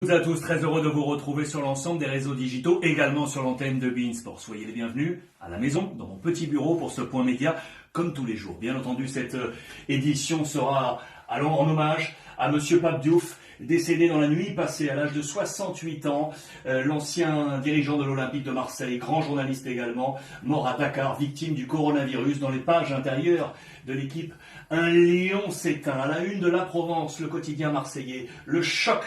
Bonjour à tous, très heureux de vous retrouver sur l'ensemble des réseaux digitaux, également sur l'antenne de beIN Sport. Soyez les bienvenus à la maison, dans mon petit bureau pour ce point média, comme tous les jours. Bien entendu, cette édition sera en hommage à Monsieur Pape Diouf, décédé dans la nuit passée à l'âge de 68 ans, l'ancien dirigeant de l'Olympique de Marseille, grand journaliste également, mort à Dakar, victime du coronavirus. Dans les pages intérieures de l'équipe, un lion s'éteint. À la une de la Provence, le quotidien marseillais, le choc.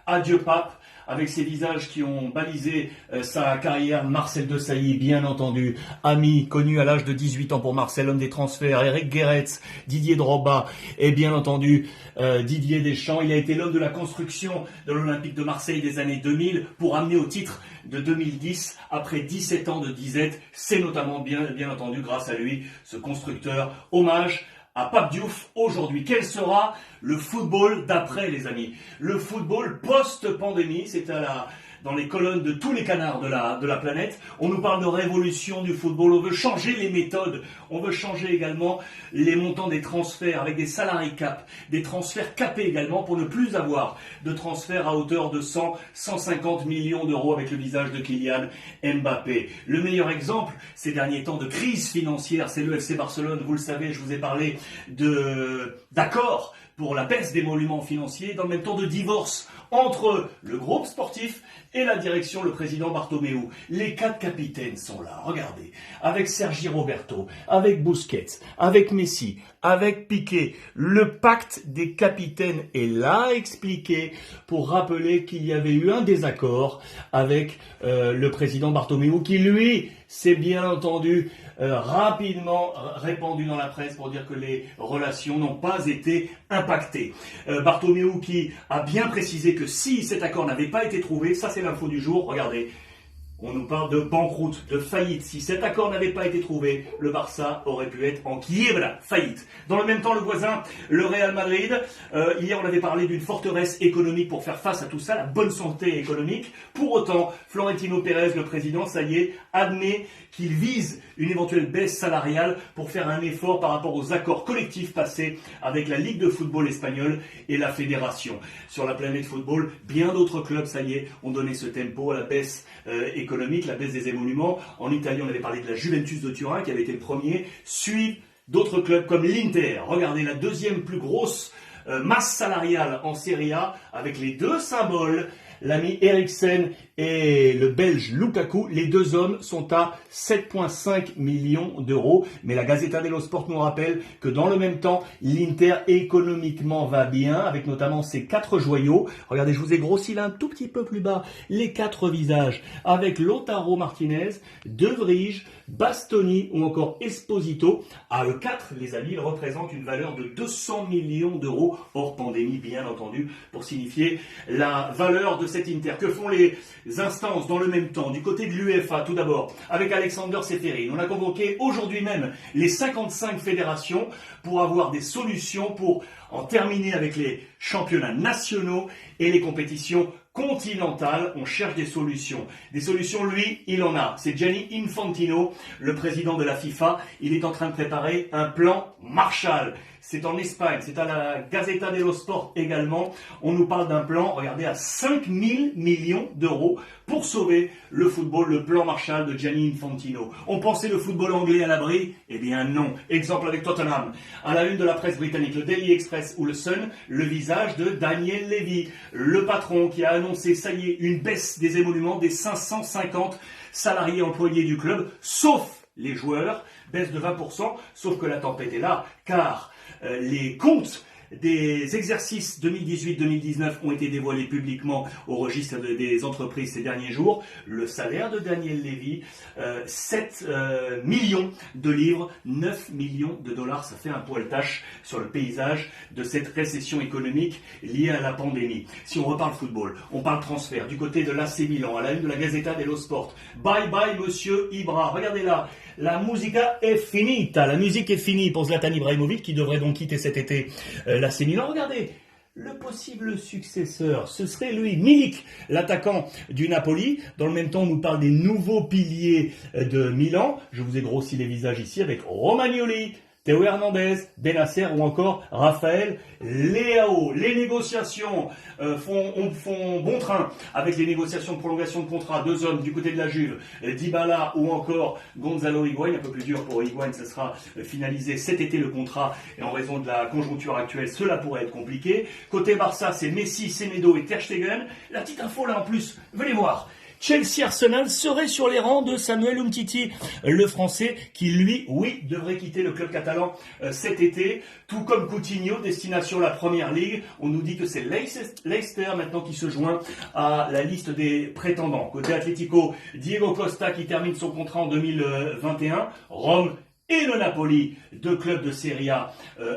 Adieu Pape, avec ses visages qui ont balisé sa carrière. Marcel Desailly, bien entendu, ami, connu à l'âge de 18 ans pour Marseille, homme des transferts, Eric Guéretz, Didier Drogba et bien entendu Didier Deschamps. Il a été l'homme de la construction de l'Olympique de Marseille des années 2000 pour amener au titre de 2010 après 17 ans de disette. C'est notamment bien entendu grâce à lui, ce constructeur. Hommage à Pape Diouf aujourd'hui. Quel sera le football d'après, les amis? Le football post-pandémie, c'est dans les colonnes de tous les canards de la planète. On nous parle de révolution du football, on veut changer les méthodes, on veut changer également les montants des transferts avec des salary cap, des transferts capés également pour ne plus avoir de transferts à hauteur de 100, 150 millions d'euros avec le visage de Kylian Mbappé. Le meilleur exemple ces derniers temps de crise financière, c'est le FC Barcelone. Vous le savez, je vous ai parlé d'accords pour la baisse des monuments financiers, dans le même temps de divorce entre le groupe sportif et la direction, le président Bartomeu. Les quatre capitaines sont là, regardez, avec Sergi Roberto, avec Busquets, avec Messi, avec Piqué. Le pacte des capitaines est là expliqué pour rappeler qu'il y avait eu un désaccord avec le président Bartomeu qui, lui, s'est bien entendu rapidement répandu dans la presse pour dire que les relations n'ont pas été impactées. Bartomeu qui a bien précisé que si cet accord n'avait pas été trouvé, ça c'est l'info du jour, regardez, on nous parle de banqueroute, de faillite. Si cet accord n'avait pas été trouvé, le Barça aurait pu être en quiebra, faillite. Dans le même temps, le voisin, le Real Madrid, hier on avait parlé d'une forteresse économique pour faire face à tout ça, la bonne santé économique. Pour autant, Florentino Pérez, le président, ça y est, admet qu'il vise une éventuelle baisse salariale pour faire un effort par rapport aux accords collectifs passés avec la Ligue de football espagnole et la fédération. Sur la planète football, bien d'autres clubs, ça y est, ont donné ce tempo à la baisse économique, la baisse des émoluments. En Italie, on avait parlé de la Juventus de Turin qui avait été le premier. Suivent d'autres clubs comme l'Inter. Regardez, la deuxième plus grosse masse salariale en Serie A avec les deux symboles, l'ami Eriksen et le Belge Lukaku. Les deux hommes sont à 7,5 millions d'euros. Mais la Gazzetta dello Sport nous rappelle que dans le même temps, l'Inter économiquement va bien, avec notamment ses quatre joyaux. Regardez, je vous ai grossi là un tout petit peu plus bas les quatre visages, avec Lautaro Martinez, De Vrij, Bastoni ou encore Esposito. À eux quatre, les amis, ils représentent une valeur de 200 millions d'euros, hors pandémie bien entendu, pour signifier la valeur de cet Inter. Que font les instances dans le même temps du côté de l'UEFA? Tout d'abord, avec Alexander Ceferin, on a convoqué aujourd'hui même les 55 fédérations pour avoir des solutions pour en terminer avec les championnats nationaux et les compétitions continentales. On cherche des solutions. Des solutions, lui, il en a. C'est Gianni Infantino, le président de la FIFA. Il est en train de préparer un plan Marshall. C'est en Espagne, c'est à la Gazzetta dello Sport également. On nous parle d'un plan, regardez, à 5 000 millions d'euros pour sauver le football, le plan Marshall de Gianni Infantino. On pensait le football anglais à l'abri? Eh bien non. Exemple avec Tottenham. À la une de la presse britannique, le Daily Express ou le Sun, le visage de Daniel Levy, le patron qui a annoncé, ça y est, une baisse des émoluments des 550 salariés employés du club, sauf les joueurs, baisse de 20%, sauf que la tempête est là, car les comptes des exercices 2018-2019 ont été dévoilés publiquement au registre des entreprises ces derniers jours. Le salaire de Daniel Levy, 7 millions de livres, 9 millions de dollars. Ça fait un poil-tache sur le paysage de cette récession économique liée à la pandémie. Si on reparle football, on parle transfert. Du côté de l'AC Milan, à la une de la Gazzetta dello Sport. Bye bye Monsieur Ibra. Regardez là, la musica è finita. La musique est finie pour Zlatan Ibrahimovic qui devrait donc quitter cet été l'AC Milan. Regardez, le possible successeur, ce serait lui, Milik, l'attaquant du Napoli. Dans le même temps, on nous parle des nouveaux piliers de Milan. Je vous ai grossi les visages ici avec Romagnoli, Théo Hernandez, Benasser ou encore Raphaël Leao. Les négociations font bon train avec les négociations de prolongation de contrat. Deux hommes du côté de la Juve, Dybala ou encore Gonzalo Higuaín. Un peu plus dur pour Higuaín, ce sera finalisé cet été le contrat et en raison de la conjoncture actuelle, cela pourrait être compliqué. Côté Barça, c'est Messi, Semedo et Ter Stegen. La petite info là en plus, venez voir. Chelsea-Arsenal serait sur les rangs de Samuel Umtiti, le Français qui, lui, oui, devrait quitter le club catalan cet été, tout comme Coutinho, destination la Première Ligue. On nous dit que c'est Leicester maintenant qui se joint à la liste des prétendants. Côté Atlético, Diego Costa qui termine son contrat en 2021, Rome et le Napoli, deux clubs de Serie A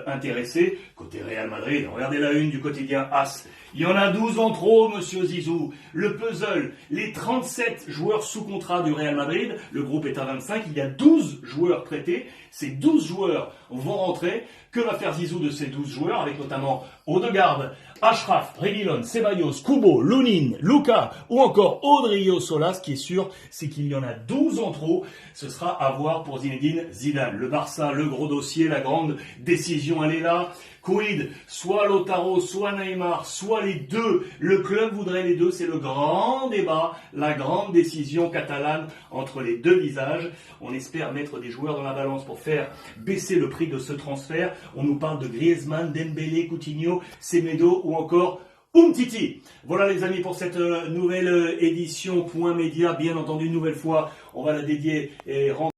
intéressés. Côté Real Madrid, regardez la une du quotidien AS. Il y en a 12 en trop, monsieur Zizou. Le puzzle, les 37 joueurs sous contrat du Real Madrid, le groupe est à 25, il y a 12 joueurs prêtés. Ces 12 joueurs vont rentrer. Que va faire Zizou de ces 12 joueurs, avec notamment Odegaard, Achraf, Reguilón, Ceballos, Kubo, Lunin, Luka ou encore Odrio Sola. Ce qui est sûr, c'est qu'il y en a 12 en trop. Ce sera à voir pour Zinedine Zidane. Le Barça, le gros dossier, la grande décision, elle est là. Quid, soit Lautaro, soit Neymar, soit les deux. Le club voudrait les deux. C'est le grand débat, la grande décision catalane entre les deux visages. On espère mettre des joueurs dans la balance pour faire baisser le prix de ce transfert. On nous parle de Griezmann, Dembélé, Coutinho, Semedo ou encore Umtiti. Voilà les amis pour cette nouvelle édition Point Média. Bien entendu, une nouvelle fois, on va la dédier et rendre